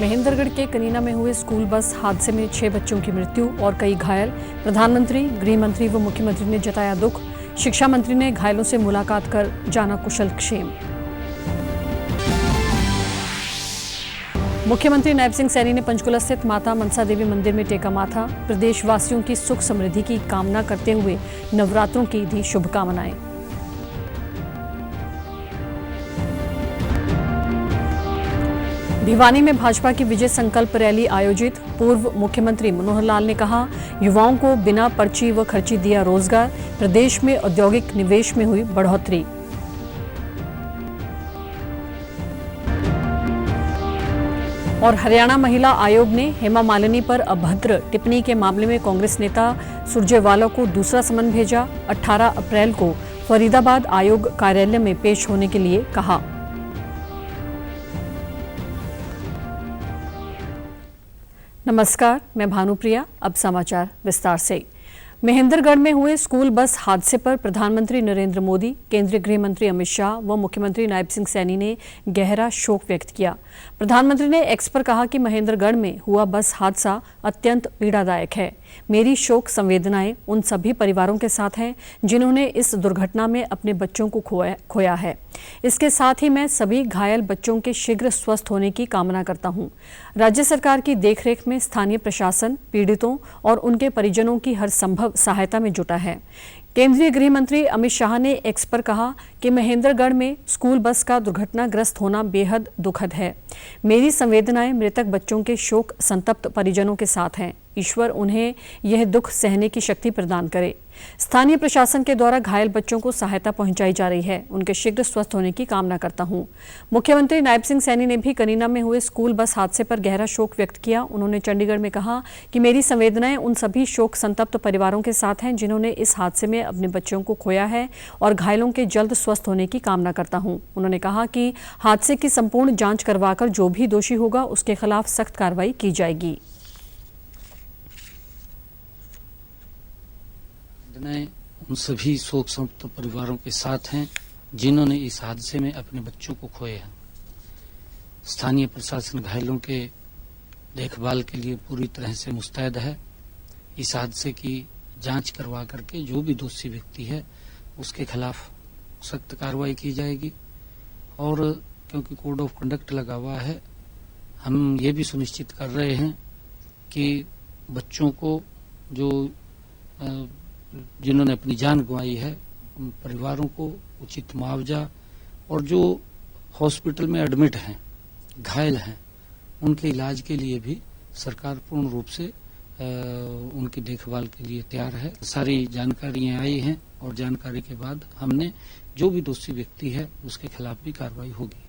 महेंद्रगढ़ के कनीना में हुए स्कूल बस हादसे में 6 बच्चों की मृत्यु और कई घायल। प्रधानमंत्री, गृह मंत्री व मुख्यमंत्री ने जताया दुख। शिक्षा मंत्री ने घायलों से मुलाकात कर जाना कुशल क्षेम। मुख्यमंत्री नायब सिंह सैनी ने पंचकुला स्थित माता मनसा देवी मंदिर में टेका माथा। प्रदेशवासियों की सुख समृद्धि की कामना करते हुए नवरात्रों की दी शुभकामनाएं। भिवानी में भाजपा की विजय संकल्प रैली आयोजित। पूर्व मुख्यमंत्री मनोहर लाल ने कहा, युवाओं को बिना पर्ची व खर्ची दिया रोजगार। प्रदेश में औद्योगिक निवेश में हुई बढ़ोतरी। और हरियाणा महिला आयोग ने हेमा मालिनी पर अभद्र टिप्पणी के मामले में कांग्रेस नेता सुरजेवाला को दूसरा समन भेजा। 18 अप्रैल को फरीदाबाद आयोग कार्यालय में पेश होने के लिए कहा। नमस्कार, मैं भानुप्रिया। अब समाचार विस्तार से। महेंद्रगढ़ में हुए स्कूल बस हादसे पर प्रधानमंत्री नरेंद्र मोदी, केंद्रीय गृह मंत्री अमित शाह व मुख्यमंत्री नायब सिंह सैनी ने गहरा शोक व्यक्त किया। प्रधानमंत्री ने एक्स पर कहा कि महेंद्रगढ़ में हुआ बस हादसा अत्यंत पीड़ादायक है। मेरी शोक संवेदनाएं उन सभी परिवारों के साथ हैं जिन्होंने इस दुर्घटना में अपने बच्चों को खोया है। इसके साथ ही मैं सभी घायल बच्चों के शीघ्र स्वस्थ होने की कामना करता हूं। राज्य सरकार की देखरेख में स्थानीय प्रशासन पीड़ितों और उनके परिजनों की हर संभव सहायता में जुटा है। केंद्रीय गृह मंत्री अमित शाह ने एक्स पर कहा कि महेंद्रगढ़ में स्कूल बस का दुर्घटनाग्रस्त होना बेहद दुखद है। मेरी संवेदनाएं मृतक बच्चों के शोक संतप्त परिजनों के साथ हैं। ईश्वर उन्हें यह दुख सहने की शक्ति प्रदान करे। स्थानीय प्रशासन के द्वारा घायल बच्चों को सहायता पहुंचाई जा रही है। उनके शीघ्र स्वस्थ होने की कामना करता हूं। मुख्यमंत्री नायब सिंह सैनी ने भी कनीना में हुए स्कूल बस हादसे पर गहरा शोक व्यक्त किया। उन्होंने चंडीगढ़ में कहा कि मेरी संवेदनाएं उन सभी शोक संतप्त परिवारों के साथ हैं जिन्होंने इस हादसे में अपने बच्चों को खोया है और घायलों के जल्द स्वस्थ होने की कामना करता हूं। उन्होंने कहा कि हादसे की संपूर्ण जांच करवाकर जो भी दोषी होगा उसके खिलाफ सख्त कार्रवाई की जाएगी। उन सभी शोक संतप्त परिवारों के साथ हैं जिन्होंने इस हादसे में अपने बच्चों को खोए हैं। स्थानीय प्रशासन घायलों के देखभाल के लिए पूरी तरह से मुस्तैद है। इस हादसे की जांच करवा करके जो भी दोषी व्यक्ति है उसके खिलाफ सख्त कार्रवाई की जाएगी। और क्योंकि कोड ऑफ कंडक्ट लगा हुआ है, हम ये भी सुनिश्चित कर रहे हैं कि बच्चों को जिन्होंने अपनी जान गंवाई है उन परिवारों को उचित मुआवजा और जो हॉस्पिटल में एडमिट हैं, घायल हैं, उनके इलाज के लिए भी सरकार पूर्ण रूप से उनकी देखभाल के लिए तैयार है। सारी जानकारियां आई हैं और जानकारी के बाद हमने जो भी दोषी व्यक्ति है उसके खिलाफ भी कार्रवाई होगी।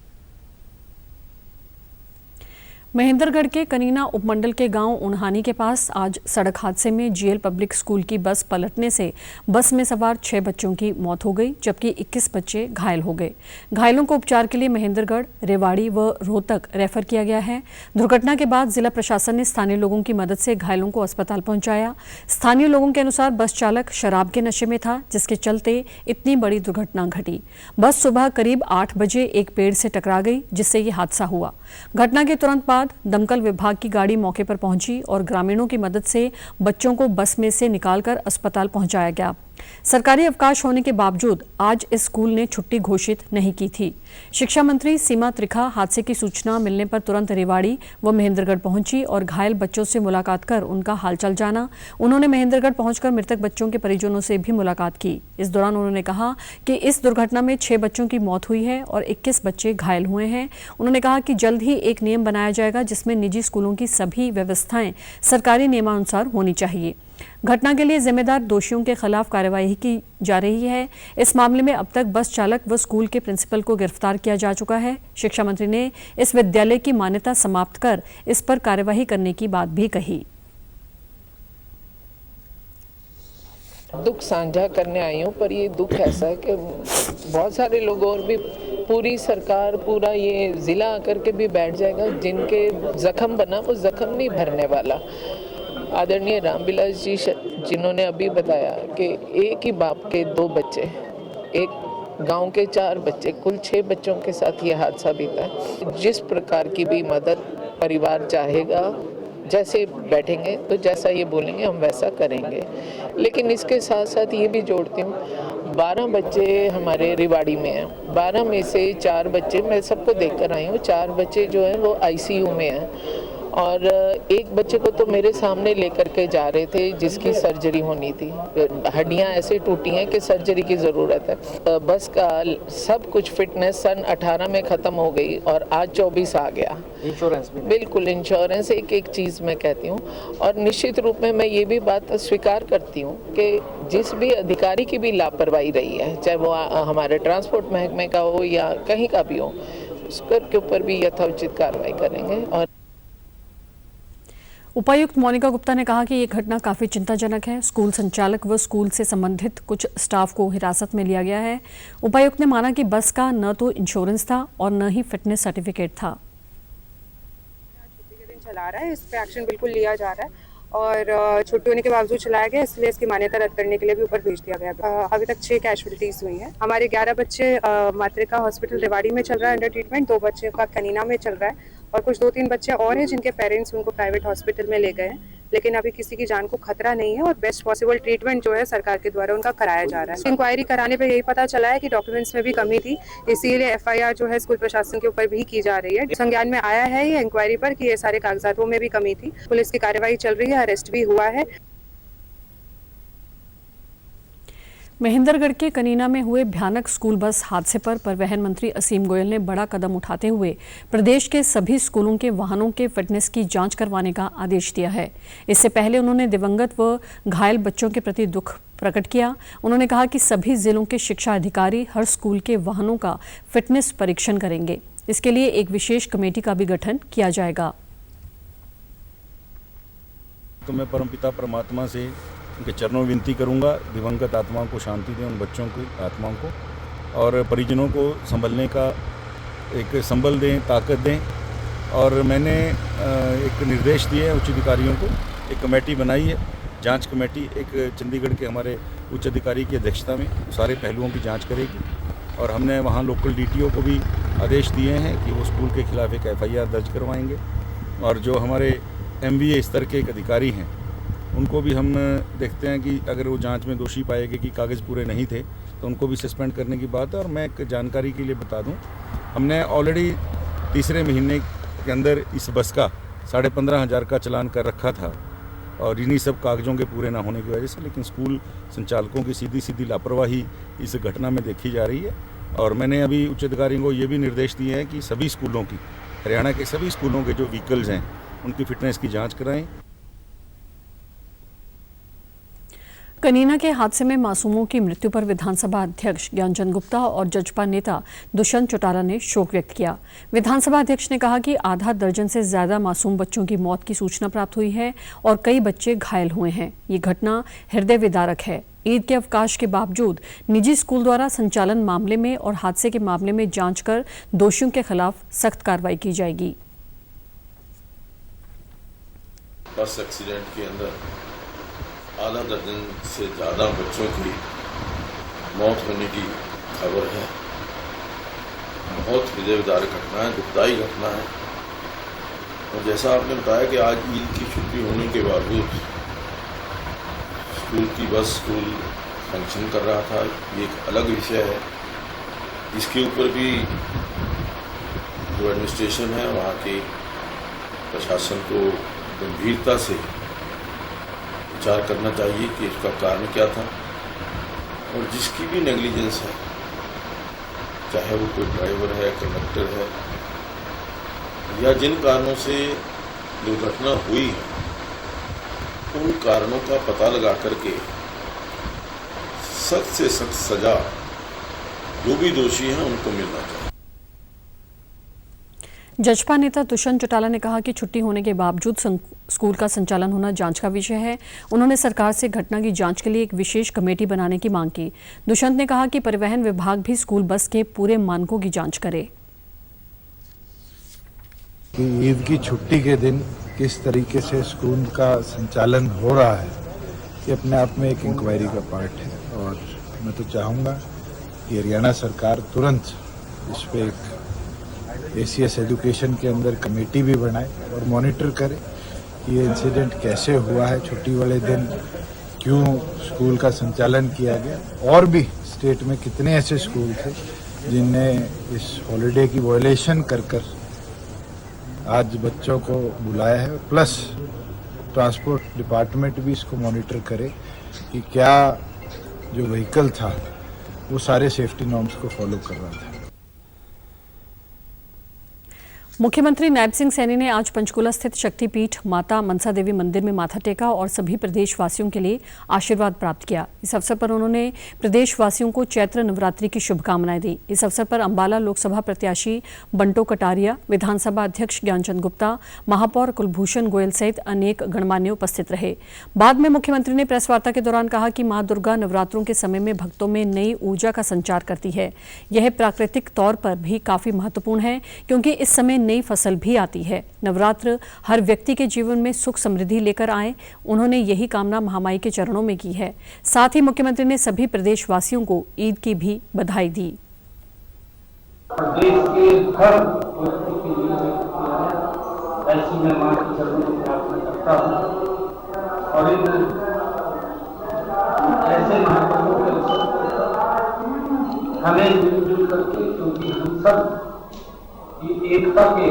महेंद्रगढ़ के कनीना उपमंडल के गांव उन्हानी के पास आज सड़क हादसे में जीएल पब्लिक स्कूल की बस पलटने से बस में सवार 6 बच्चों की मौत हो गई, जबकि 21 बच्चे घायल हो गए। घायलों को उपचार के लिए महेंद्रगढ़, रेवाड़ी व रोहतक रेफर किया गया है। दुर्घटना के बाद जिला प्रशासन ने स्थानीय लोगों की मदद से घायलों को अस्पताल पहुंचाया। स्थानीय लोगों के अनुसार बस चालक शराब के नशे में था, जिसके चलते इतनी बड़ी दुर्घटना घटी। बस सुबह करीब 8 बजे एक पेड़ से टकरा गई, जिससे ये हादसा हुआ। घटना के तुरंत बाद दमकल विभाग की गाड़ी मौके पर पहुंची और ग्रामीणों की मदद से बच्चों को बस में से निकालकर अस्पताल पहुंचाया गया। सरकारी अवकाश होने के बावजूद आज इस स्कूल ने छुट्टी घोषित नहीं की थी। शिक्षा मंत्री सीमा त्रिखा हादसे की सूचना मिलने पर तुरंत रेवाड़ी व महेंद्रगढ़ पहुंची और घायल बच्चों से मुलाकात कर उनका हालचाल जाना। उन्होंने महेंद्रगढ़ पहुंचकर मृतक बच्चों के परिजनों से भी मुलाकात की। इस दौरान उन्होंने कहा कि इस दुर्घटना में 6 बच्चों की मौत हुई है और 21 बच्चे घायल हुए हैं। उन्होंने कहा कि जल्द ही एक नियम बनाया जाएगा जिसमें निजी स्कूलों की सभी व्यवस्थाएं सरकारी नियमानुसार होनी चाहिए। घटना के लिए जिम्मेदार दोषियों के खिलाफ कार्यवाही की जा रही है। इस मामले में अब तक बस चालक व स्कूल के प्रिंसिपल को गिरफ्तार किया जा चुका है। शिक्षा मंत्री ने इस विद्यालय की मान्यता समाप्त कर इस पर कार्यवाही करने की बात भी कही। दुख साझा करने आई हूँ, पर ये दुख ऐसा है कि बहुत सारे लोग और भी पूरी सरकार पूरा ये जिला आकर के भी बैठ जाएगा। जिनके जख्म बना वो जख्म नहीं भरने वाला। आदरणीय रामविलास जी जिन्होंने अभी बताया कि एक ही बाप के 2 बच्चे, एक गांव के 4 बच्चे, कुल 6 बच्चों के साथ ये हादसा बीता है। जिस प्रकार की भी मदद परिवार चाहेगा, जैसे बैठेंगे तो जैसा ये बोलेंगे हम वैसा करेंगे। लेकिन इसके साथ साथ ये भी जोड़ती हूँ, 12 बच्चे हमारे रिवाड़ी में हैं, 12 में से 4 बच्चे, मैं सबको देख कर आई हूँ, 4 बच्चे जो हैं वो ICU में हैं और एक बच्चे को तो मेरे सामने लेकर के जा रहे थे जिसकी सर्जरी होनी थी, हड्डियां ऐसे टूटी हैं कि सर्जरी की ज़रूरत है। बस का सब कुछ फिटनेस सन 18 में ख़त्म हो गई और आज 24 आ गया। इंश्योरेंस भी बिल्कुल, इंश्योरेंस एक चीज़ मैं कहती हूँ। और निश्चित रूप में मैं ये भी बात स्वीकार करती हूँ कि जिस भी अधिकारी की भी लापरवाही रही है, चाहे वो हमारे ट्रांसपोर्ट महकमे का हो या कहीं का भी हो, उसके ऊपर भी यथोचित कार्रवाई करेंगे। और उपायुक्त मोनिका गुप्ता ने कहा कि ये घटना काफी चिंताजनक है। स्कूल संचालक व स्कूल से संबंधित कुछ स्टाफ को हिरासत में लिया गया है। उपायुक्त ने माना कि बस का न तो इंश्योरेंस था और न ही फिटनेस सर्टिफिकेट था। छुट्टी के दिन चला रहा है, इस पे एक्शन बिल्कुल लिया जा रहा है और छुट्टी होने के बावजूद चलाया गया, इसलिए इसकी मान्यता रद्द करने के लिए भी ऊपर भेज दिया गया। अभी तक 6 कैजुअलिटीज हुई हैं। हमारे 11 बच्चे मातृका हॉस्पिटल रेवाड़ी में चल रहा है अंडर ट्रीटमेंट, 2 बच्चे का कनीना में चल रहा है और कुछ 2-3 बच्चे और हैं जिनके पेरेंट्स उनको प्राइवेट हॉस्पिटल में ले गए हैं, लेकिन अभी किसी की जान को खतरा नहीं है और बेस्ट पॉसिबल ट्रीटमेंट जो है सरकार के द्वारा उनका कराया जा रहा है। इंक्वायरी कराने पे यही पता चला है कि डॉक्यूमेंट्स में भी कमी थी, इसीलिए FIR जो है स्कूल प्रशासन के ऊपर भी की जा रही है। संज्ञान में आया है ये इंक्वायरी पर कि ये सारे कागजातों में भी कमी थी। पुलिस की कार्रवाई चल रही है, अरेस्ट भी हुआ है। महेंद्रगढ़ के कनीना में हुए भयानक स्कूल बस हादसे पर परिवहन मंत्री असीम गोयल ने बड़ा कदम उठाते हुए प्रदेश के सभी स्कूलों के वाहनों के फिटनेस की जांच करवाने का आदेश दिया है। इससे पहले उन्होंने दिवंगत व घायल बच्चों के प्रति दुख प्रकट किया। उन्होंने कहा कि सभी जिलों के शिक्षा अधिकारी हर स्कूल के वाहनों का फिटनेस परीक्षण करेंगे। इसके लिए एक विशेष कमेटी का भी गठन किया जाएगा। तो मैं परमपिता परमात्मा से उनके चरणों में विनती करूंगा, दिवंगत आत्माओं को शांति दें, उन बच्चों की आत्माओं को, और परिजनों को संभलने का एक संबल दें, ताकत दें। और मैंने एक निर्देश दिए उच्च अधिकारियों को, एक कमेटी बनाई है, जांच कमेटी, एक चंडीगढ़ के हमारे उच्च अधिकारी की अध्यक्षता में सारे पहलुओं की जांच करेगी। और हमने वहाँ लोकल DTO को भी आदेश दिए हैं कि वो स्कूल के खिलाफ एक FIR दर्ज करवाएंगे। और जो हमारे MBA स्तर के एक अधिकारी हैं उनको भी हम देखते हैं कि अगर वो जांच में दोषी पाएंगे कि कागज़ पूरे नहीं थे तो उनको भी सस्पेंड करने की बात है। और मैं एक जानकारी के लिए बता दूं, हमने ऑलरेडी तीसरे महीने के अंदर इस बस का 15,500 का चालान कर रखा था और इन्हीं सब कागज़ों के पूरे ना होने की वजह से। लेकिन स्कूल संचालकों की सीधी लापरवाही इस घटना में देखी जा रही है। और मैंने अभी उच्च अधिकारियों को ये भी निर्देश दिए हैं कि सभी स्कूलों की, हरियाणा के सभी स्कूलों के जो व्हीकल्स हैं उनकी फिटनेस की जाँच कराएँ। कनीना के हादसे में मासूमों की मृत्यु पर विधानसभा अध्यक्ष ज्ञानचंद गुप्ता और जजपा नेता दुष्यंत चौटाला ने शोक व्यक्त किया। विधानसभा अध्यक्ष ने कहा कि आधा दर्जन से ज्यादा मासूम बच्चों की मौत की सूचना प्राप्त हुई है और कई बच्चे घायल हुए हैं। ये घटना हृदय विदारक है। ईद के अवकाश के बावजूद निजी स्कूल द्वारा संचालन मामले में और हादसे के मामले में जांच कर दोषियों के खिलाफ सख्त कार्रवाई की जाएगी। बस एक्सीडेंट के अंदर आधा दर्जन से ज़्यादा बच्चों की मौत होने की खबर है। बहुत हृदय विदारक घटना है, दुखदायी घटना है। और जैसा आपने बताया कि आज ईद की छुट्टी होने के बावजूद स्कूल की बस स्कूल फंक्शन कर रहा था, ये एक अलग विषय है। इसके ऊपर भी जो एडमिनिस्ट्रेशन है वहाँ के प्रशासन को गंभीरता से विचार करना चाहिए कि इसका कारण क्या था। और जिसकी भी नेग्लिजेंस है, चाहे वो कोई ड्राइवर है, कंडक्टर है, या जिन कारणों से दुर्घटना हुई है, उन कारणों का पता लगा करके सख्त से सख्त सजा जो भी दोषी हैं उनको मिलना चाहिए। जजपा नेता दुष्यंत चौटाला ने कहा कि छुट्टी होने के बावजूद स्कूल का संचालन होना जांच का विषय है। उन्होंने सरकार से घटना की जांच के लिए एक विशेष कमेटी बनाने की मांग की। दुष्यंत ने कहा कि परिवहन विभाग भी स्कूल बस के पूरे मानकों की जांच करे। ईद की छुट्टी के दिन किस तरीके से स्कूल का संचालन हो रहा है, ये अपने आप में एक इंक्वायरी का पार्ट है। और मैं तो चाहूँगा कि हरियाणा सरकार तुरंत इस पर एक ACS एजुकेशन के अंदर कमेटी भी बनाए और मॉनिटर करे कि ये इंसिडेंट कैसे हुआ है, छुट्टी वाले दिन क्यों स्कूल का संचालन किया गया, और भी स्टेट में कितने ऐसे स्कूल थे जिनने इस हॉलिडे की वायलेशन कर आज बच्चों को बुलाया है। प्लस ट्रांसपोर्ट डिपार्टमेंट भी इसको मॉनिटर करे कि क्या जो व्हीकल था वो सारे सेफ्टी नॉर्म्स को फॉलो कर रहा था। मुख्यमंत्री नायब सिंह सैनी ने आज पंचकुला स्थित शक्तिपीठ माता मनसा देवी मंदिर में माथा टेका और सभी प्रदेशवासियों के लिए आशीर्वाद प्राप्त किया। इस अवसर पर उन्होंने प्रदेशवासियों को चैत्र नवरात्रि की शुभकामनाएं दी। इस अवसर पर अंबाला लोकसभा प्रत्याशी बंटो कटारिया, विधानसभा अध्यक्ष ज्ञानचंद गुप्ता, महापौर कुलभूषण गोयल सहित अनेक गणमान्य उपस्थित रहे। बाद में मुख्यमंत्री ने प्रेस वार्ता के दौरान कहा कि मां दुर्गा नवरात्रों के समय में भक्तों में नई ऊर्जा का संचार करती है। यह प्राकृतिक तौर पर भी काफी महत्वपूर्ण है क्योंकि इस समय नई फसल भी आती है। नवरात्र हर व्यक्ति के जीवन में सुख समृद्धि लेकर आए, उन्होंने यही कामना महामाई के चरणों में की है। साथ ही मुख्यमंत्री ने सभी प्रदेशवासियों को ईद की भी बधाई दी। देश के हर व्यक्ति के लिए ऐसी मैं मां के चरणों में प्रार्थना करता हूँ और इन ऐसे महापुरुषों के हमें मिलजुल करके, क्योंकि हम सब एकता के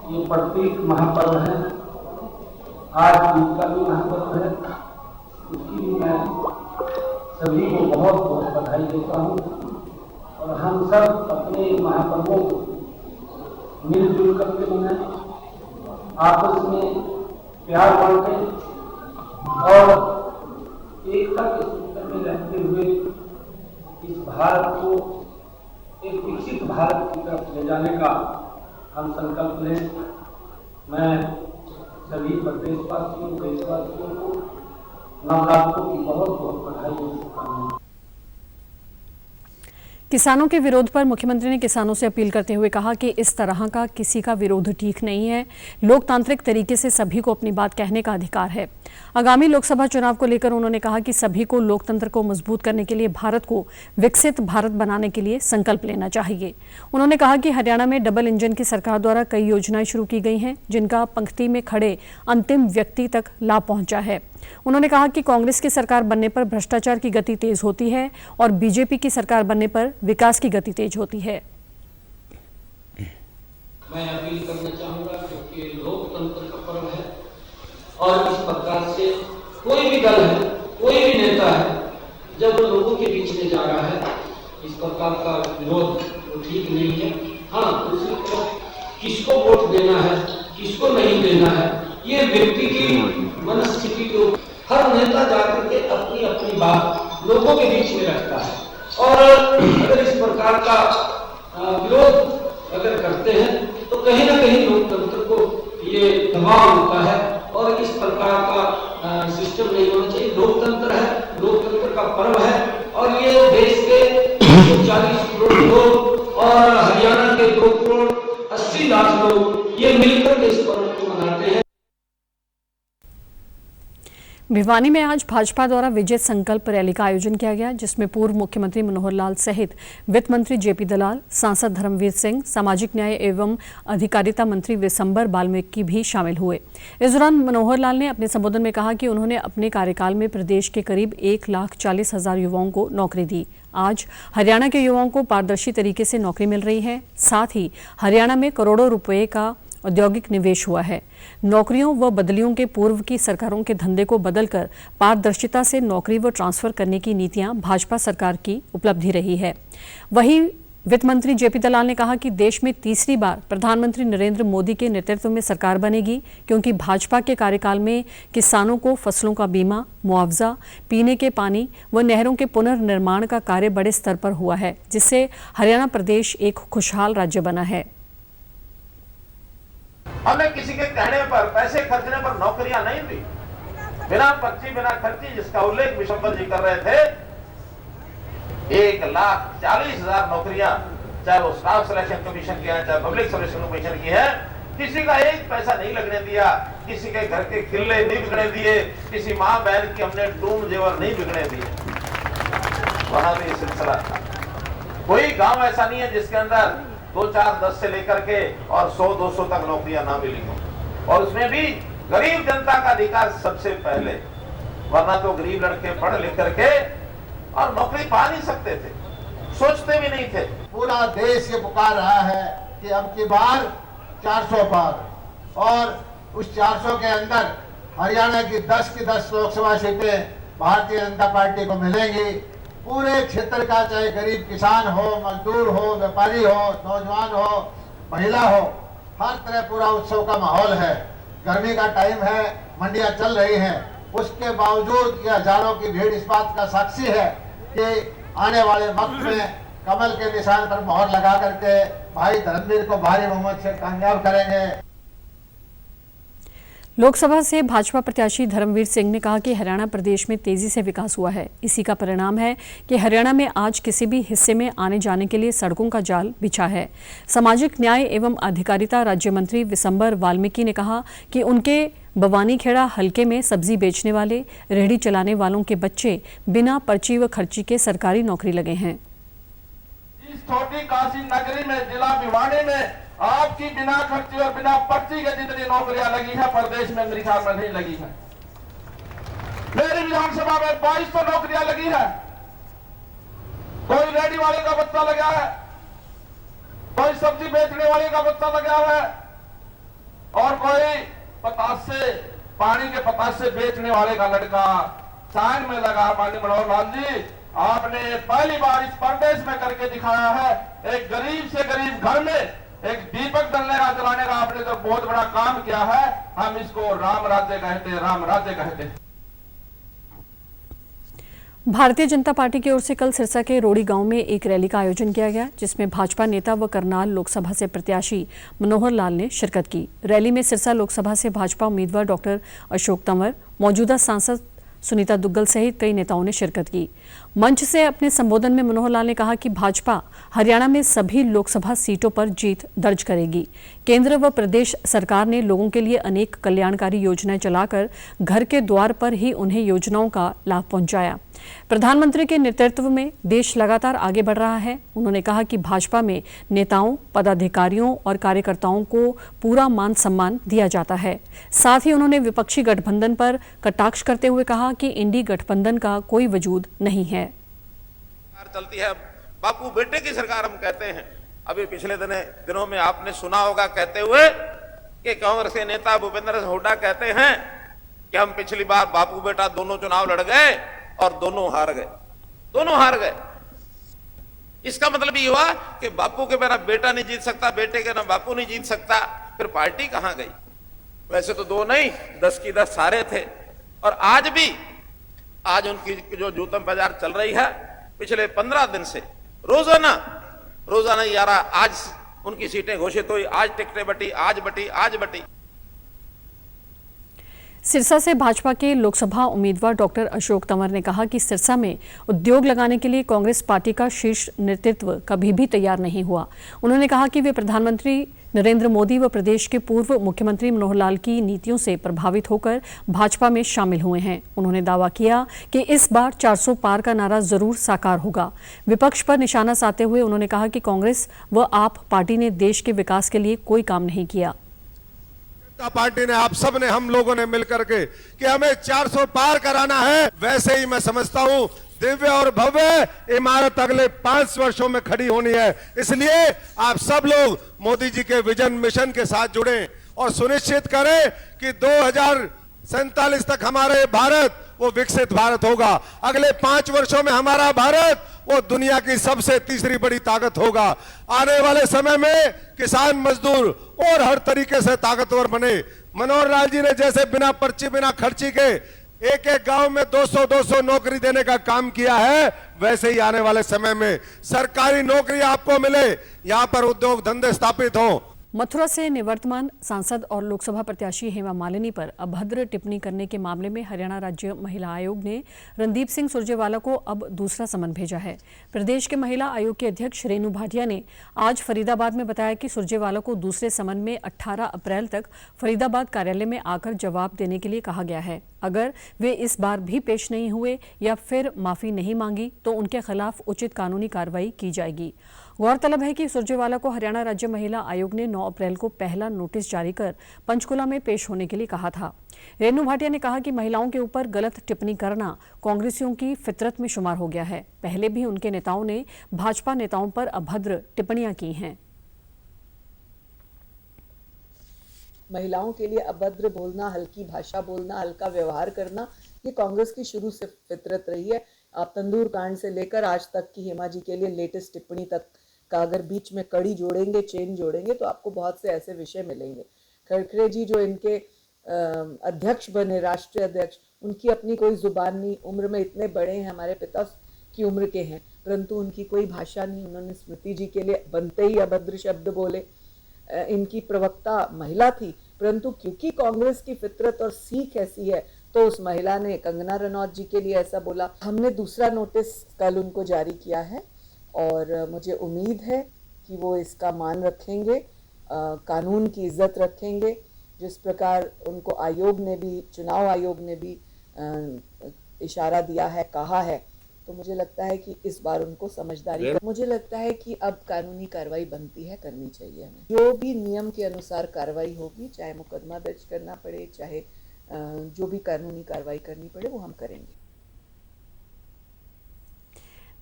ये प्रतीक महापर्व है, आज उनका भी महापर्व है, उसकी भी मैं सभी को बहुत बहुत बधाई देता हूँ। और हम सब अपने महापर्वों को मिलजुल करके मनाएं, आपस में प्यार बांटें और एकता के सूत्र में रहते हुए इस भारत को एक विकसित भारत की तरफ ले जाने का हम संकल्प लें। मैं सभी प्रदेशवासियों, देशवासियों को नवरात्रों की बहुत बहुत बधाई और शुभकामनाएं। किसानों के विरोध पर मुख्यमंत्री ने किसानों से अपील करते हुए कहा कि इस तरह का किसी का विरोध ठीक नहीं है। लोकतांत्रिक तरीके से सभी को अपनी बात कहने का अधिकार है। आगामी लोकसभा चुनाव को लेकर उन्होंने कहा कि सभी को लोकतंत्र को मजबूत करने के लिए भारत को विकसित भारत बनाने के लिए संकल्प लेना चाहिए। उन्होंने कहा कि हरियाणा में डबल इंजन की सरकार द्वारा कई योजनाएं शुरू की गई हैं जिनका पंक्ति में खड़े अंतिम व्यक्ति तक लाभ पहुंचा है। उन्होंने कहा कि कांग्रेस की सरकार बनने पर भ्रष्टाचार की गति तेज होती है और बीजेपी की सरकार बनने पर विकास की गति तेज होती है। मैं अपील करना चाहूंगा क्योंकि लोकतंत्र का पर्व है और इस प्रकार से कोई भी दल है, कोई भी नेता है, जब वो लोगों के बीच में जा रहा है, इस प्रकार का विरोध वो ठीक नहीं है। हाँ, दूसरी तरफ किसको वोट देना है, किसको नहीं देना है, ये व्यक्ति की मनस्थिति को हर नेता जाकर के अपनी अपनी बात लोगों के बीच में रखता है। और अगर इस प्रकार का विरोध अगर करते हैं तो कहीं ना कहीं लोकतंत्र को ये दबाव होता है और इस प्रकार का सिस्टम नहीं होना चाहिए। लोकतंत्र है, लोकतंत्र का पर्व है और ये देश के 140 करोड़ लोग और हरियाणा के 2 करोड़ 80 लाख लोग ये मिलकर के इस पर्व को मनाते हैं। भिवानी में आज भाजपा द्वारा विजय संकल्प रैली का आयोजन किया गया, जिसमें पूर्व मुख्यमंत्री मनोहर लाल सहित वित्त मंत्री जेपी दलाल, सांसद धर्मवीर सिंह, सामाजिक न्याय एवं अधिकारिता मंत्री विशंबर बाल्मीकि भी शामिल हुए। इस दौरान मनोहर लाल ने अपने संबोधन में कहा कि उन्होंने अपने कार्यकाल में प्रदेश के करीब 1,40,000 युवाओं को नौकरी दी। आज हरियाणा के युवाओं को पारदर्शी तरीके से नौकरी मिल रही है। साथ ही हरियाणा में करोड़ों रुपए का औद्योगिक निवेश हुआ है। नौकरियों व बदलियों के पूर्व की सरकारों के धंधे को बदलकर पारदर्शिता से नौकरी व ट्रांसफर करने की नीतियां भाजपा सरकार की उपलब्धि रही है। वहीं वित्त मंत्री जेपी दलाल ने कहा कि देश में तीसरी बार प्रधानमंत्री नरेंद्र मोदी के नेतृत्व में सरकार बनेगी, क्योंकि भाजपा के कार्यकाल में किसानों को फसलों का बीमा, मुआवजा, पीने के पानी व नहरों के पुनर्निर्माण का कार्य बड़े स्तर पर हुआ है, जिससे हरियाणा प्रदेश एक खुशहाल राज्य बना है। हमें किसी के कहने पर, पैसे खर्चने पर नौकरियां नहीं दी, बिना पर्ची बिना खर्ची, जिसका उल्लेख विशंबर जी कर रहे थे। 1,40,000 नौकरियां, चाहे वो स्टाफ सिलेक्शन कमीशन की है, चाहे पब्लिक सिलेक्शन कमीशन की है, किसी का एक पैसा नहीं लगने दिया, किसी के घर के किले नहीं बिगड़ने दिए, किसी माँ बहन की हमने डूम जेवर नहीं बिगड़ने दिए। वहां भी सिलसिला, कोई गांव ऐसा नहीं है जिसके अंदर 2-4-10 से लेकर के और 100-200 तक नौकरियां ना मिली हों, और उसमें भी गरीब जनता का अधिकार सबसे पहले, वरना तो गरीब लड़के पढ़ लिख करके और नौकरी पा नहीं सकते थे, सोचते भी नहीं थे। पूरा देश ये पुकार रहा है कि अब की बार 400 पार, और उस 400 के अंदर हरियाणा की 10 लोकसभा सीटें भारतीय जनता पार्टी को मिलेंगी। पूरे क्षेत्र का, चाहे गरीब किसान हो, मजदूर हो, व्यापारी हो, नौजवान हो, महिला हो, हर तरह पूरा उत्सव का माहौल है। गर्मी का टाइम है, मंडियां चल रही हैं, उसके बावजूद ये हजारों की भीड़ इस बात का साक्षी है कि आने वाले वक्त में कमल के निशान पर मोहर लगा करके भाई धर्मवीर को भारी बहुमत से कामयाब करेंगे। लोकसभा से भाजपा प्रत्याशी धर्मवीर सिंह ने कहा कि हरियाणा प्रदेश में तेजी से विकास हुआ है। इसी का परिणाम है कि हरियाणा में आज किसी भी हिस्से में आने जाने के लिए सड़कों का जाल बिछा है। सामाजिक न्याय एवं अधिकारिता राज्य मंत्री विशंबर वाल्मीकि ने कहा कि उनके बवानीखेड़ा हलके में सब्जी बेचने वाले, रेहड़ी चलाने वालों के बच्चे बिना पर्ची व खर्ची के सरकारी नौकरी लगे हैं। इस छोटी काशी नगरी में, जिला भिवानी में आपकी बिना खर्ची और बिना पर्ची के जितनी नौकरियां लगी है, प्रदेश में मेरे ख्याल में नहीं लगी है। मेरी विधानसभा में 2200 नौकरियां लगी है। कोई रेडी वाले का बच्चा लगा है, कोई सब्जी बेचने वाले का बच्चा लगा है, और कोई पतासे, पानी के पतासे बेचने वाले का लड़का साइन में लगा। माननीय मनोहर लाल जी, आपने पहली बार इस प्रदेश में करके दिखाया है। एक गरीब से गरीब घर में एक दीपक जलने का, जलाने का आपने तो बहुत बड़ा काम किया है। हम इसको राम राज्य कहते हैं, राम राज्य कहते हैं। भारतीय जनता पार्टी की ओर से कल सिरसा के रोड़ी गांव में एक रैली का आयोजन किया गया, जिसमें भाजपा नेता व करनाल लोकसभा से प्रत्याशी मनोहर लाल ने शिरकत की। रैली में सिरसा लोकसभा से भाजपा उम्मीदवार डॉक्टर अशोक तंवर, मौजूदा सांसद सुनीता दुग्गल सहित कई नेताओं ने शिरकत की। मंच से अपने संबोधन में मनोहर लाल ने कहा कि भाजपा हरियाणा में सभी लोकसभा सीटों पर जीत दर्ज करेगी। केंद्र व प्रदेश सरकार ने लोगों के लिए अनेक कल्याणकारी योजनाएं चलाकर घर के द्वार पर ही उन्हें योजनाओं का लाभ पहुंचाया। प्रधानमंत्री के नेतृत्व में देश लगातार आगे बढ़ रहा है। उन्होंने कहा कि भाजपा में नेताओं, पदाधिकारियों और कार्यकर्ताओं को पूरा मान सम्मान दिया जाता है। साथ ही उन्होंने विपक्षी गठबंधन पर कटाक्ष करते हुए कहा कि इंडी गठबंधन का कोई वजूद नहीं है। चलती है, बापू बेटे की सरकार हम कहते हैं। अभी पिछले दिनों में आपने सुना होगा कहते हुए कि कांग्रेस के नेता भूपेंद्र हुड्डा कहते हैं कि हम पिछली बार बापू बेटा दोनों चुनाव लड़ गए और दोनों हार गए। इसका मतलब ये हुआ कि बापू के बिना बेटा नहीं जीत सकता, बेटे के ना बापू नहीं जीत सकता। फिर पार्टी कहां गई? वैसे तो 2 नहीं 10 की 10 सारे थे। और आज उनकी जो जूतम बाजार चल रही है, पिछले 15 दिन से रोजाना ही आ रहा। आज उनकी सीटें घोषित हुई, आज टिकटें बटी, आज बटी। सिरसा से भाजपा के लोकसभा उम्मीदवार डॉक्टर अशोक तंवर ने कहा कि सिरसा में उद्योग लगाने के लिए कांग्रेस पार्टी का शीर्ष नेतृत्व कभी भी तैयार नहीं हुआ। उन्होंने कहा कि वे प्रधानमंत्री नरेंद्र मोदी व प्रदेश के पूर्व मुख्यमंत्री मनोहर लाल की नीतियों से प्रभावित होकर भाजपा में शामिल हुए हैं। उन्होंने दावा किया कि इस बार 400 पार का नारा जरूर साकार होगा। विपक्ष पर निशाना साधते हुए उन्होंने कहा कि कांग्रेस व आप पार्टी ने देश के विकास के लिए कोई काम नहीं किया। जनता पार्टी ने, आप सब ने, हम लोगों ने मिलकर के कि हमें 400 पार कराना है। वैसे ही मैं समझता हूं दिव्य और भव्य इमारत अगले 5 वर्षों में खड़ी होनी है। इसलिए आप सब लोग मोदी जी के विजन मिशन के साथ जुड़े और सुनिश्चित करें कि 2047 तक हमारे भारत वो विकसित भारत होगा। अगले 5 वर्षों में हमारा भारत वो दुनिया की सबसे तीसरी बड़ी ताकत होगा। आने वाले समय में किसान, मजदूर और हर तरीके से ताकतवर बने। मनोहर लाल जी ने जैसे बिना पर्ची, बिना खर्ची के एक गांव में 200 नौकरी देने का काम किया है, वैसे ही आने वाले समय में सरकारी नौकरी आपको मिले, यहां पर उद्योग धंधे स्थापित हों। मथुरा से निवर्तमान सांसद और लोकसभा प्रत्याशी हेमा मालिनी पर अभद्र टिप्पणी करने के मामले में हरियाणा राज्य महिला आयोग ने रणदीप सिंह सुरजेवाला को अब दूसरा समन भेजा है। प्रदेश के महिला आयोग के अध्यक्ष रेणु भाटिया ने आज फरीदाबाद में बताया कि सुरजेवाला को दूसरे समन में 18 अप्रैल तक फरीदाबाद कार्यालय में आकर जवाब देने के लिए कहा गया है। अगर वे इस बार भी पेश नहीं हुए या फिर माफी नहीं मांगी तो उनके खिलाफ उचित कानूनी कार्रवाई की जाएगी। गौरतलब है कि सुरजेवाला को हरियाणा राज्य महिला आयोग ने 9 अप्रैल को पहला नोटिस जारी कर पंचकुला में पेश होने के लिए कहा था। रेणु भाटिया ने कहा कि महिलाओं के ऊपर गलत टिप्पणी करना कांग्रेसियों की फितरत में शुमार हो गया है। पहले भी उनके नेताओं ने भाजपा नेताओं पर अभद्र टिप्पणियां की हैं। महिलाओं के लिए अभद्र बोलना, हल्की भाषा बोलना, हल्का व्यवहार करना, ये कांग्रेस की शुरू से फितरत रही है। आप तंदूर कांड से लेकर आज तक की हेमा जी के लिए लेटेस्ट टिप्पणी तक का अगर बीच में कड़ी जोड़ेंगे, चेन जोड़ेंगे, तो आपको बहुत से ऐसे विषय मिलेंगे। खड़खड़े जी जो इनके अध्यक्ष बने, राष्ट्रीय अध्यक्ष, उनकी अपनी कोई जुबान नहीं, उम्र में इतने बड़े हैं, हमारे पिता की उम्र के हैं, परंतु उनकी कोई भाषा नहीं। उन्होंने स्मृति जी के लिए बनते ही अभद्र शब्द बोले। इनकी प्रवक्ता महिला थी, परंतु क्योंकि कांग्रेस की फितरत और सीख ऐसी है, तो उस महिला ने कंगना रनौत जी के लिए ऐसा बोला। हमने दूसरा नोटिस कल उनको जारी किया है और मुझे उम्मीद है कि वो इसका मान रखेंगे, कानून की इज्जत रखेंगे। जिस प्रकार उनको आयोग ने भी, चुनाव आयोग ने भी इशारा दिया है, कहा है, तो मुझे लगता है कि इस बार उनको समझदारी मुझे लगता है कि अब कानूनी कार्रवाई बनती है, करनी चाहिए हमें। जो भी नियम के अनुसार कार्रवाई होगी, चाहे मुकदमा दर्ज करना पड़े, चाहे जो भी कानूनी कार्रवाई करनी पड़े, वो हम करेंगे।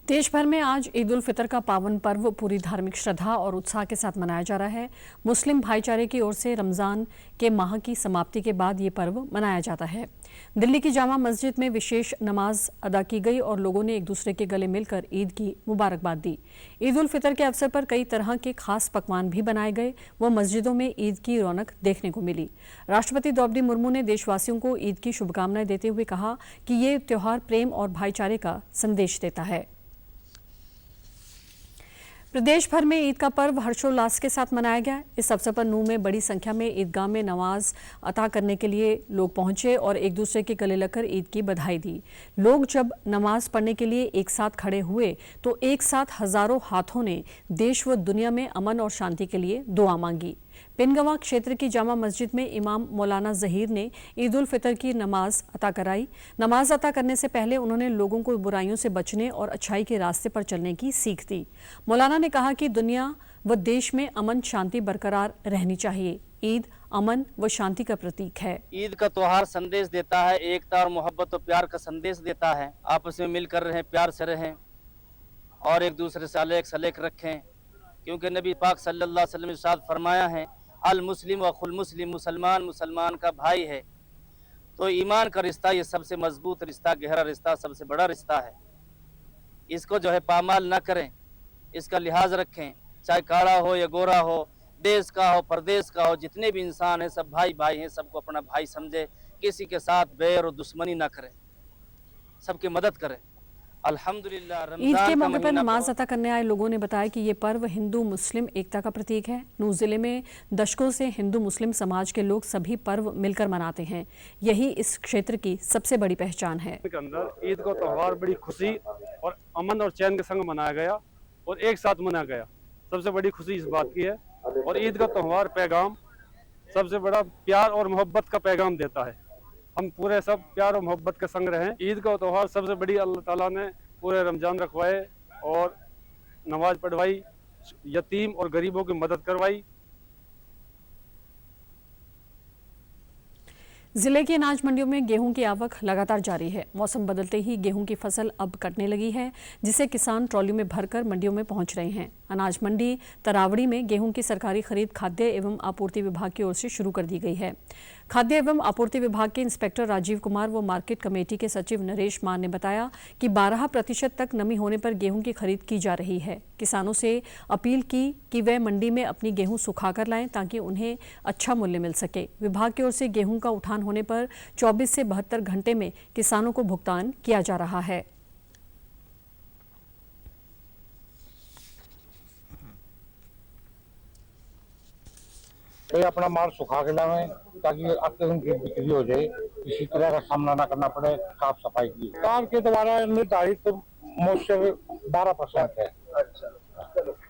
देश भर में आज ईद उल फितर का पावन पर्व पूरी धार्मिक श्रद्धा और उत्साह के साथ मनाया जा रहा है। मुस्लिम भाईचारे की ओर से रमज़ान के माह की समाप्ति के बाद ये पर्व मनाया जाता है। दिल्ली की जामा मस्जिद में विशेष नमाज अदा की गई और लोगों ने एक दूसरे के गले मिलकर ईद की मुबारकबाद दी। ईद उल फितर के अवसर पर कई तरह के खास पकवान भी बनाए गए व मस्जिदों में ईद की रौनक देखने को मिली। राष्ट्रपति द्रौपदी मुर्मू ने देशवासियों को ईद की शुभकामनाएं देते हुए कहा कि ये त्यौहार प्रेम और भाईचारे का संदेश देता है। प्रदेश भर में ईद का पर्व हर्षोल्लास के साथ मनाया गया। इस अवसर पर नूंह में बड़ी संख्या में ईदगाह में नमाज अता करने के लिए लोग पहुंचे और एक दूसरे के गले लगकर ईद की बधाई दी। लोग जब नमाज पढ़ने के लिए एक साथ खड़े हुए तो एक साथ हजारों हाथों ने देश व दुनिया में अमन और शांति के लिए दुआ मांगी। पिनगवा क्षेत्र की जामा मस्जिद में इमाम मौलाना जहीर ने ईद उल फितर की नमाज अता कराई। नमाज अता करने से पहले उन्होंने लोगों को बुराइयों से बचने और अच्छाई के रास्ते पर चलने की सीख दी। मौलाना ने कहा कि दुनिया व देश में अमन शांति बरकरार रहनी चाहिए। ईद अमन व शांति का प्रतीक है। ईद का त्योहार संदेश देता है, एकता और मोहब्बत और प्यार का संदेश देता है। आपस में मिलकर रहें, प्यार से रहें और एक दूसरे से अलग सलेक रखें, क्योंकि नबी पाक सल्लल्लाहु अलैहि वसल्लम ने इरशाद फरमाया है, अल मुस्लिम व खुल मुस्लिम, मुसलमान मुसलमान का भाई है। तो ईमान का रिश्ता ये सबसे मजबूत रिश्ता, गहरा रिश्ता, सबसे बड़ा रिश्ता है। इसको जो है पामाल ना करें, इसका लिहाज रखें, चाहे काला हो या गोरा हो, देश का हो परदेश का हो, जितने भी इंसान हैं सब भाई भाई हैं, सबको अपना भाई समझे, किसी के साथ बैर और दुश्मनी ना करें, सबकी मदद करें। अल्हम्दुलिल्लाह। ईद के मौके पर नमाज अता करने आए लोगों ने बताया कि ये पर्व हिंदू मुस्लिम एकता का प्रतीक है। नूंह जिले में दशकों से हिंदू मुस्लिम समाज के लोग सभी पर्व मिलकर मनाते हैं। यही इस क्षेत्र की सबसे बड़ी पहचान है। के अंदर ईद का त्यौहार बड़ी खुशी और अमन और चैन के संग मनाया गया और एक साथ मनाया गया। सबसे बड़ी खुशी इस बात की है। और ईद का त्यौहार पैगाम सबसे बड़ा प्यार और मोहब्बत का पैगाम देता है। हम पूरे सब प्यार और मोहब्बत के संग रहें। ईद का त्यौहार सबसे बड़ी अल्लाह ताला ने पूरे रमजान रखवाए और नमाज पढ़वाई, यतीम और गरीबों की मदद करवाई। जिले की अनाज मंडियों में गेहूं की आवक लगातार जारी है। मौसम बदलते ही गेहूं की फसल अब कटने लगी है, जिसे किसान ट्रॉली में भरकर मंडियों में पहुंच रहे हैं। अनाज मंडी तरावड़ी में गेहूं की सरकारी खरीद खाद्य एवं आपूर्ति विभाग की ओर से शुरू कर दी गई है। खाद्य एवं आपूर्ति विभाग के इंस्पेक्टर राजीव कुमार व मार्केट कमेटी के सचिव नरेश मान ने बताया कि 12% तक नमी होने पर गेहूं की खरीद की जा रही है। किसानों से अपील की कि वे मंडी में अपनी गेहूं सुखाकर लाएं ताकि उन्हें अच्छा मूल्य मिल सके। विभाग की ओर से गेहूं का उठान होने पर 24 से 72 घंटे में किसानों को भुगतान किया जा रहा है। अपना माल सुखा के लाएं ताकि अगले दिन की बिक्री हो जाए, किसी तरह का सामना न करना पड़े। साफ सफाई की सरकार के द्वारा निर्धारित मौसम 12% है। अच्छा,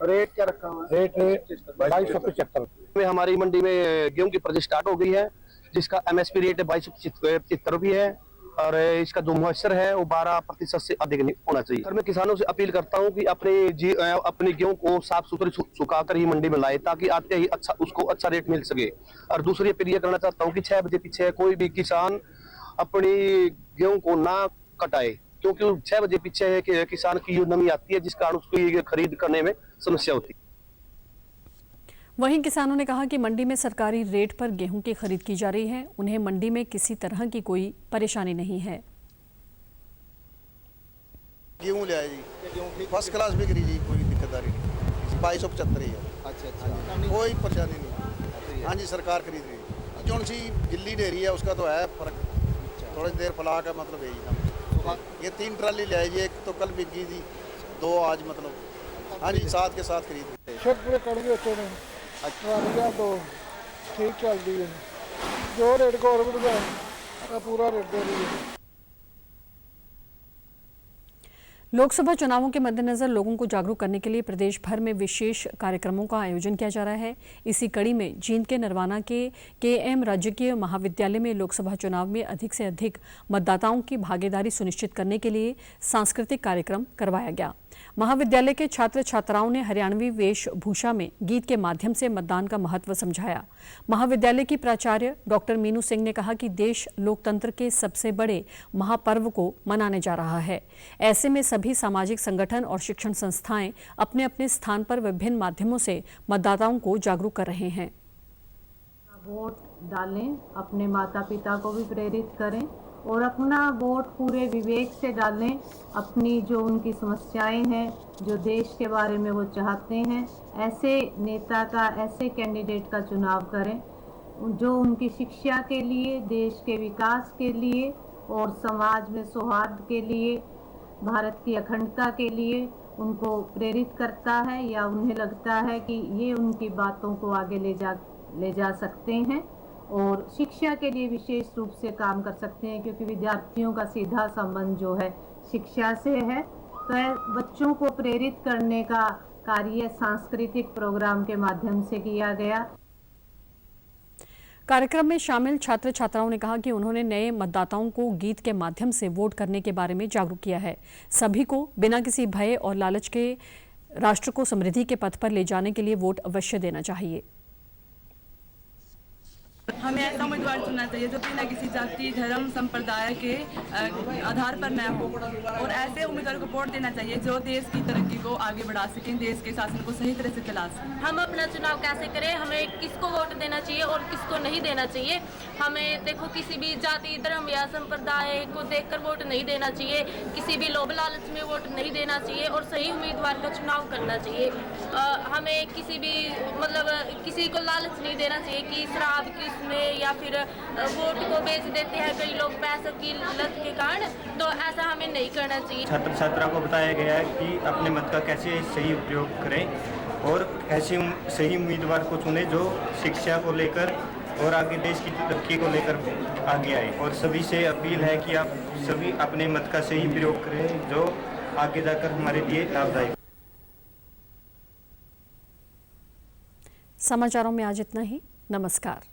रेट क्या रखा हुआ है? रेट 2275 में हमारी मंडी में गेहूं की प्रति स्टार्ट हो गई है, जिसका MSP रेट 2275 रुपये है और इसका जो मॉइस्चर है वो 12% से अधिक नहीं होना चाहिए। और मैं किसानों से अपील करता हूं कि अपने गेहूं को साफ सुथरे सुखाकर ही मंडी में लाए, ताकि आते ही उसको अच्छा रेट मिल सके। और दूसरी अपील ये करना चाहता हूं कि 6 बजे पीछे कोई भी किसान अपनी गेहूं को ना कटाए, क्योंकि 6 बजे पीछे है कि किसान की नमी आती है, जिस कारण उसको खरीद करने में समस्या होती है। वहीं किसानों ने कहा कि मंडी में सरकारी रेट पर गेहूं की खरीद की जा रही है, उन्हें मंडी में किसी तरह की कोई परेशानी नहीं है। गेहूं लिया जी, फर्स्ट क्लास बिक रही जी, कोई दिक्कतदारी नहीं। 2275 ही है। अच्छा, कोई परेशानी नहीं। हाँ जी, सरकार खरीद रही है। जो सी गिल्ली डेरी है उसका तो है फर्क, थोड़ी देर फला का मतलब यही। ये 3 ट्राली ले आई जी, एक तो कल बिकी थी, 2 आज मतलब। हाँ जी, साथ के साथ खरीद। अच्छा, तो ठीक चल रही है, जो रेट गवर्नमेंट का पूरा रेट दे रही है। लोकसभा चुनावों के मद्देनजर लोगों को जागरूक करने के लिए प्रदेश भर में विशेष कार्यक्रमों का आयोजन किया जा रहा है। इसी कड़ी में जींद के नरवाना के KM राजकीय महाविद्यालय में लोकसभा चुनाव में अधिक से अधिक मतदाताओं की भागीदारी सुनिश्चित करने के लिए सांस्कृतिक कार्यक्रम करवाया गया। महाविद्यालय के छात्र छात्राओं ने हरियाणवी वेशभूषा में गीत के माध्यम से मतदान का महत्व समझाया। महाविद्यालय की प्राचार्य डॉक्टर मीनू सिंह ने कहा कि देश लोकतंत्र के सबसे बड़े महापर्व को मनाने जा रहा है। ऐसे में सभी सामाजिक संगठन और शिक्षण संस्थाएं अपने अपने स्थान पर विभिन्न माध्यमों से मतदाताओं को जागरूक कर रहे हैं। वोट डालें, अपने माता पिता को भी प्रेरित करें और अपना वोट पूरे विवेक से डालें। अपनी जो उनकी समस्याएं हैं, जो देश के बारे में वो चाहते हैं, ऐसे नेता का, ऐसे कैंडिडेट का चुनाव करें जो उनकी शिक्षा के लिए, देश के विकास के लिए और समाज में सौहार्द के लिए, भारत की अखंडता के लिए उनको प्रेरित करता है, या उन्हें लगता है कि ये उनकी बातों को आगे ले जा सकते हैं और शिक्षा के लिए विशेष रूप से काम कर सकते हैं, क्योंकि विद्यार्थियों का सीधा संबंध जो है शिक्षा से है। तो बच्चों को प्रेरित करने का कार्य सांस्कृतिक प्रोग्राम के माध्यम से किया गया। कार्यक्रम में शामिल छात्र छात्राओं ने कहा कि उन्होंने नए मतदाताओं को गीत के माध्यम से वोट करने के बारे में जागरूक किया है। सभी को बिना किसी भय और लालच के राष्ट्र को समृद्धि के पथ पर ले जाने के लिए वोट अवश्य देना चाहिए। हमें ऐसा उम्मीदवार चुनना चाहिए जो बिना किसी जाति, धर्म, संप्रदाय के आधार पर न हो, और ऐसे उम्मीदवार को वोट देना चाहिए जो देश की तरक्की को आगे बढ़ा सकें, देश के शासन को सही तरह से चला सकें। हम अपना चुनाव कैसे करें, हमें किसको वोट देना चाहिए और किसको नहीं देना चाहिए। हमें देखो किसी भी जाति, धर्म या संप्रदाय को देखकर वोट नहीं देना चाहिए, किसी भी लोभ लालच में वोट नहीं देना चाहिए और सही उम्मीदवार का चुनाव करना चाहिए। हमें किसी भी किसी को लालच नहीं देना चाहिए कि शराब की में या फिर वोट को बेच देते हैं कई लोग पैसों की लत के कारण, तो ऐसा हमें नहीं करना चाहिए। छात्र छात्रा को बताया गया है कि अपने मत का कैसे सही उपयोग करें और ऐसे सही उम्मीदवार को चुने जो शिक्षा को लेकर और आगे देश की तरक्की को लेकर आगे आए। और सभी से अपील है कि आप सभी अपने मत का सही प्रयोग करें जो आगे जाकर हमारे लिए लाभदायक। समाचारों में आज इतना ही। नमस्कार।